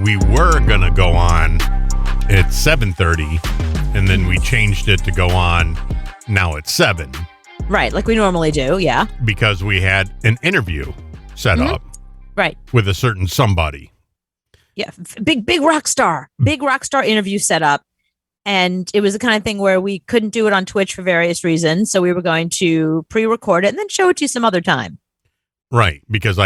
We were going to go on at 7:30, and then we changed it to go on now at 7. Right, like we normally do, yeah. Because we had an interview set up. Right. With a certain somebody. Yeah, big rock star. Big rock star interview set up. And it was the kind of thing where we couldn't do it on Twitch for various reasons. So we were going to pre-record it and then show it to you some other time. Right, because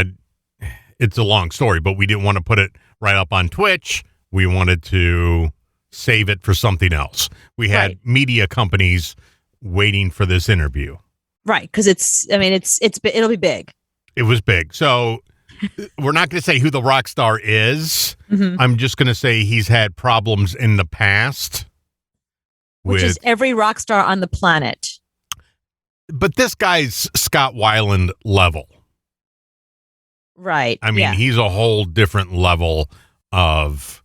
it's a long story, but we didn't want to put it right up on Twitch. We wanted to save it for something else. We had media companies waiting for this interview. Right, because it'll be big. It was big. So we're not going to say who the rock star is. Mm-hmm. I'm just going to say he's had problems in the past. Which is every rock star on the planet. But this guy's Scott Weiland level. Right. I mean, he's a whole different level of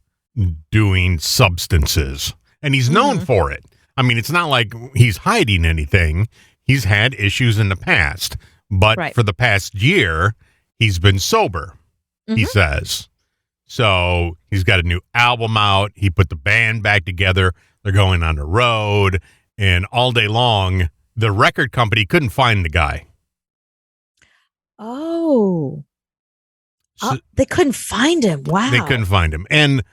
doing substances. And he's known for it. I mean, it's not like he's hiding anything. He's had issues in the past. But for the past year, he's been sober, he says. So he's got a new album out. He put the band back together. They're going on the road. And all day long, the record company couldn't find the guy. Oh. They couldn't find him. Wow. They couldn't find him. And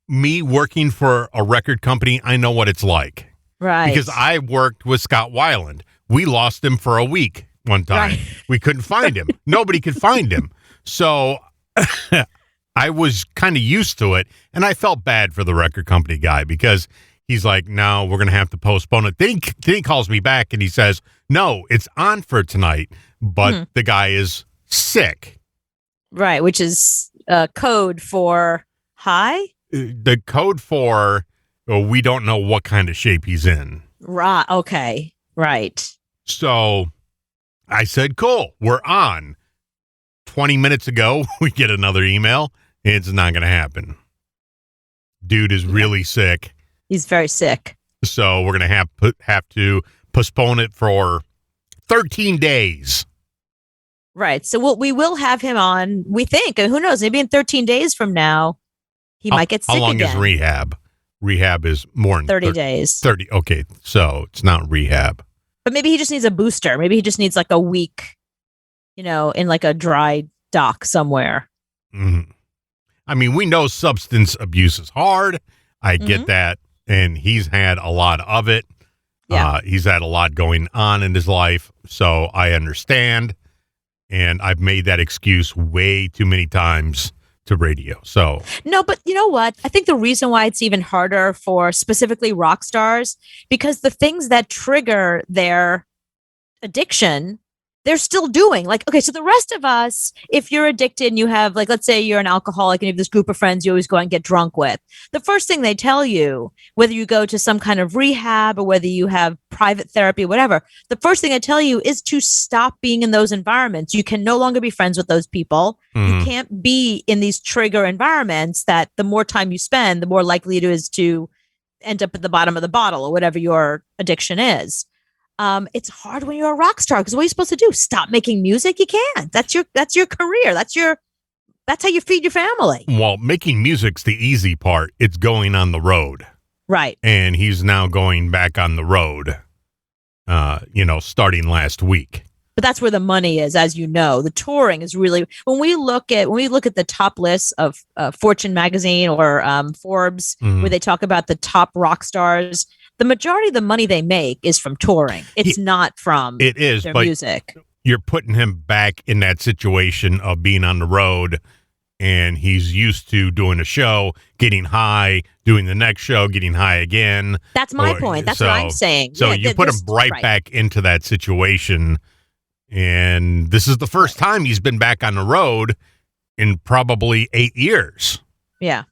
me working for a record company, I know what it's like. Right. Because I worked with Scott Weiland. We lost him for a week one time. Right. We couldn't find him. Nobody could find him. So I was kind of used to it, and I felt bad for the record company guy because he's like, no, we're going to have to postpone it. Then he calls me back, and he says, no, it's on for tonight, but the guy is sick. Right, which is code for high? The code for we don't know what kind of shape he's in. Right, okay, right. So I said, cool, we're on. 20 minutes ago, we get another email. It's not going to happen. Dude is really sick. He's very sick. So we're going to have to postpone it for 13 days. Right. So we will have him on, we think. And who knows? Maybe in 13 days from now, he might get sick again. How long is rehab? Rehab is more than 30 days. 30. Okay. So it's not rehab. But maybe he just needs a booster. Maybe he just needs like a week, in like a dry dock somewhere. Mm-hmm. I mean, we know substance abuse is hard. I get that. And he's had a lot of it. Yeah. He's had a lot going on in his life. So I understand. And I've made that excuse way too many times to radio. So no, but you know what? I think the reason why it's even harder for specifically rock stars, because the things that trigger their addiction, they're still doing. Like, okay, so the rest of us, if you're addicted and you have, like, let's say you're an alcoholic and you have this group of friends you always go out and get drunk with, the first thing they tell you, whether you go to some kind of rehab or whether you have private therapy, whatever, the first thing I tell you is to stop being in those environments. You can no longer be friends with those people. You can't be in these trigger environments that the more time you spend, the more likely it is to end up at the bottom of the bottle or whatever your addiction is. It's hard when you're a rock star because what are you supposed to do? Stop making music? You can't. That's your career. That's how you feed your family. Well, making music's the easy part. It's going on the road. Right. And he's now going back on the road, starting last week. But that's where the money is, as you know. The touring is really, when we look at the top lists of Fortune magazine or Forbes, where they talk about the top rock stars, the majority of the money they make is from touring. It's not from their music. You're putting him back in that situation of being on the road, and he's used to doing a show, getting high, doing the next show, getting high again. That's my point. That's what I'm saying. So you put him back into that situation, and this is the first time he's been back on the road in probably 8 years. Yeah.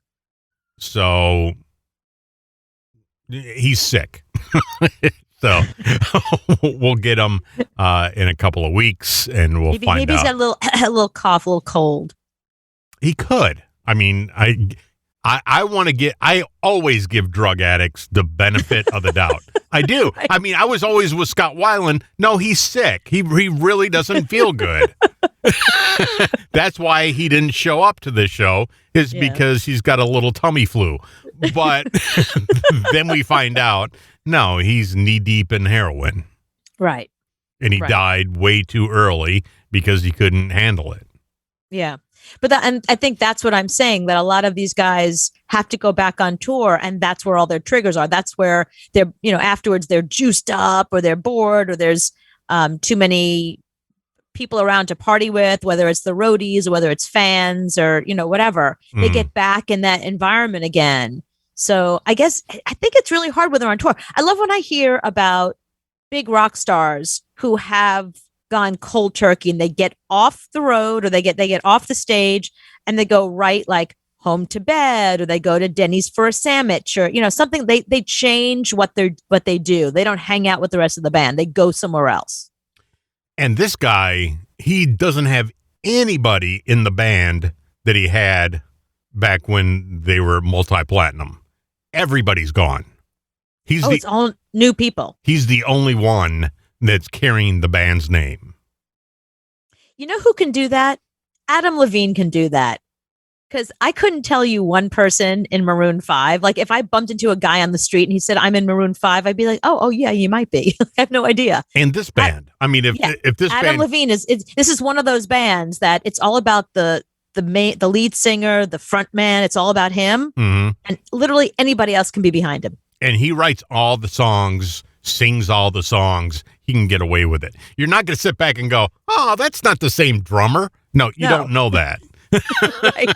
So he's sick. So we'll get him in a couple of weeks, and we'll find out. Maybe he's got a little cough, a little cold. He could. I mean, I want to get. I always give drug addicts the benefit of the doubt. I do. I mean, I was always with Scott Weiland. No, he's sick. He really doesn't feel good. That's why he didn't show up to this show, is because he's got a little tummy flu. But then we find out, no, he's knee deep in heroin. Right. And he died way too early because he couldn't handle it. Yeah. But and I think that's what I'm saying, that a lot of these guys have to go back on tour, and that's where all their triggers are. That's where they're, afterwards they're juiced up, or they're bored, or there's too many people around to party with, whether it's the roadies or whether it's fans or, whatever. They get back in that environment again. So I think it's really hard when they're on tour. I love when I hear about big rock stars who have gone cold turkey and they get off the road, or they get off the stage and they go right like home to bed, or they go to Denny's for a sandwich, or something. They change what they do. They don't hang out with the rest of the band. They go somewhere else. And this guy, he doesn't have anybody in the band that he had back when they were multi-platinum. Everybody's gone. It's all new people. He's the only one that's carrying the band's name. You know who can do that? Adam Levine can do that. Because I couldn't tell you one person in Maroon 5. Like, if I bumped into a guy on the street and he said, I'm in Maroon 5, I'd be like, oh yeah, you might be. I have no idea. And this band, if this Adam band... Levine this is one of those bands that it's all about the lead singer, the front man. It's all about him. Mm-hmm. And literally anybody else can be behind him. And he writes all the songs, sings all the songs. He can get away with it. You're not going to sit back and go, oh, that's not the same drummer. No, you don't know that. Right.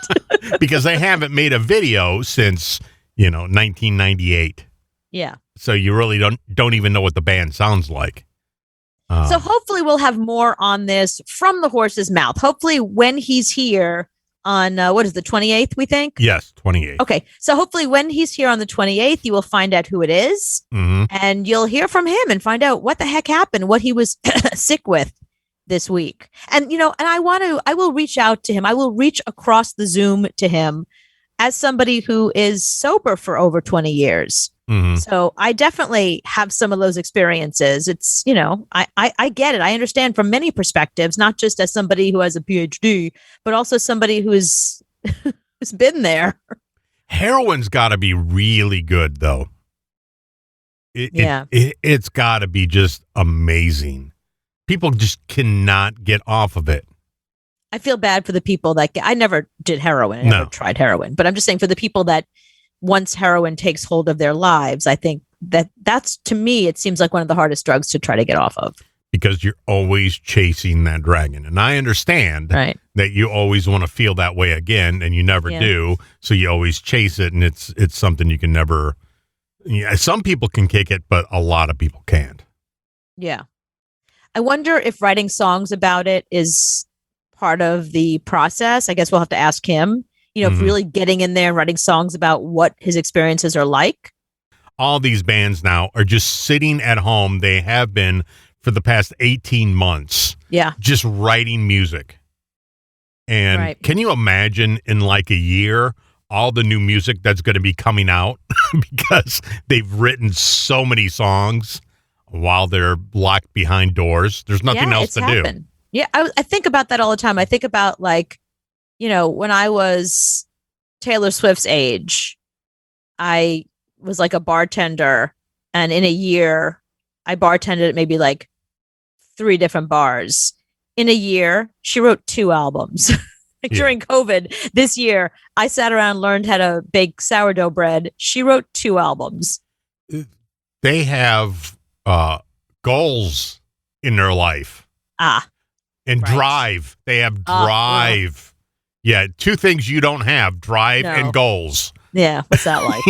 Because they haven't made a video since, 1998. Yeah. So you really don't even know what the band sounds like. So hopefully we'll have more on this from the horse's mouth. Hopefully when he's here on, what is the 28th, we think? Yes, 28th. Okay. So hopefully when he's here on the 28th, you will find out who it is. Mm-hmm. And you'll hear from him and find out what the heck happened, what he was sick with this week. And, and I will reach out to him. I will reach across the Zoom to him as somebody who is sober for over 20 years. Mm-hmm. So I definitely have some of those experiences. It's, I get it. I understand from many perspectives, not just as somebody who has a PhD, but also somebody who's been there. Heroin's got to be really good, though. It's got to be just amazing. People just cannot get off of it. I feel bad for the people that I never did heroin. I never tried heroin, but I'm just saying for the people that once heroin takes hold of their lives, I think that's, to me, it seems like one of the hardest drugs to try to get off of. Because you're always chasing that dragon. And I understand that you always want to feel that way again, and you never do. So you always chase it, and it's something you can never. Some people can kick it, but a lot of people can't. Yeah. I wonder if writing songs about it is part of the process. I guess we'll have to ask him, if really getting in there and writing songs about what his experiences are like. All these bands now are just sitting at home. They have been for the past 18 months. Yeah. Just writing music. And can you imagine in like a year, all the new music that's going to be coming out because they've written so many songs while they're locked behind doors? There's nothing else to do. Yeah, I think about that all the time. I think about when I was Taylor Swift's age, I was like a bartender, and in a year, I bartended at maybe like 3 different bars. In a year, she wrote 2 albums. During COVID this year, I sat around and learned how to bake sourdough bread. She wrote 2 albums. They have goals in their life. And drive. They have drive. Yeah, 2 things you don't have: drive and goals. Yeah, what's that like?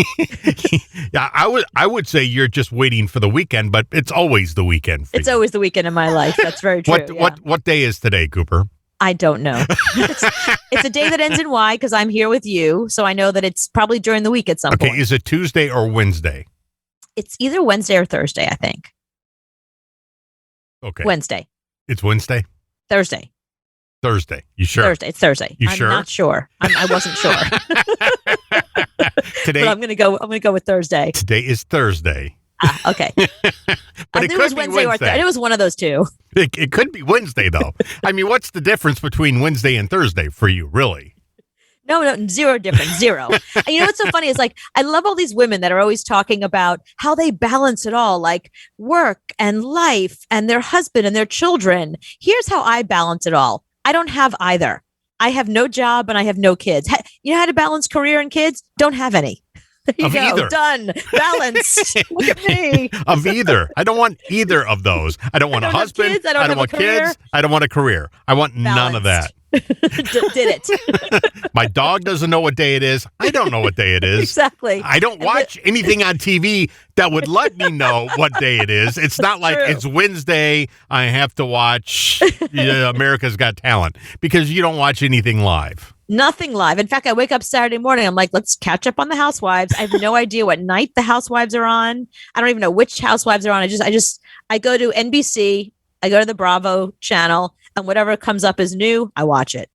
Yeah, I would say you're just waiting for the weekend, but it's always the weekend. It's always the weekend in my life. That's very true. What day is today, Cooper? I don't know. It's a day that ends in Y because I'm here with you, so I know that it's probably during the week at some point. Okay, is it Tuesday or Wednesday? It's either Wednesday or Thursday, I think. Okay. Wednesday. It's Wednesday? Thursday. You sure? Thursday. It's Thursday. You sure? I'm not sure. I wasn't sure. Today, but I'm gonna go with Thursday. Today is Thursday. Okay. But I it knew it was could be Wednesday or Wednesday. it was one of those two. It could be Wednesday, though. I mean, what's the difference between Wednesday and Thursday for you, really? No, zero difference, zero. And you know what's so funny is like I love all these women that are always talking about how they balance it all, like work and life and their husband and their children. Here's how I balance it all. I don't have either. I have no job and I have no kids. You know how to balance career and kids? Don't have any. There you Of go. either. Done. Balanced. Look at me. Of either. I don't want either of those. I don't want I a don't have husband. kids. I don't have want a career. kids. I don't want a career. I want none of that. Did it. My dog doesn't know what day it is. I don't know what day it is. Exactly. I don't watch anything on TV that would let me know what day it is. It's not like True. it's Wednesday. I have to watch America's Got Talent because you don't watch anything live. Nothing live. In fact, I wake up Saturday morning. I'm like, let's catch up on the Housewives. I have no idea what night the Housewives are on. I don't even know which Housewives are on. I go to NBC. I go to the Bravo channel, and whatever comes up as new, I watch it.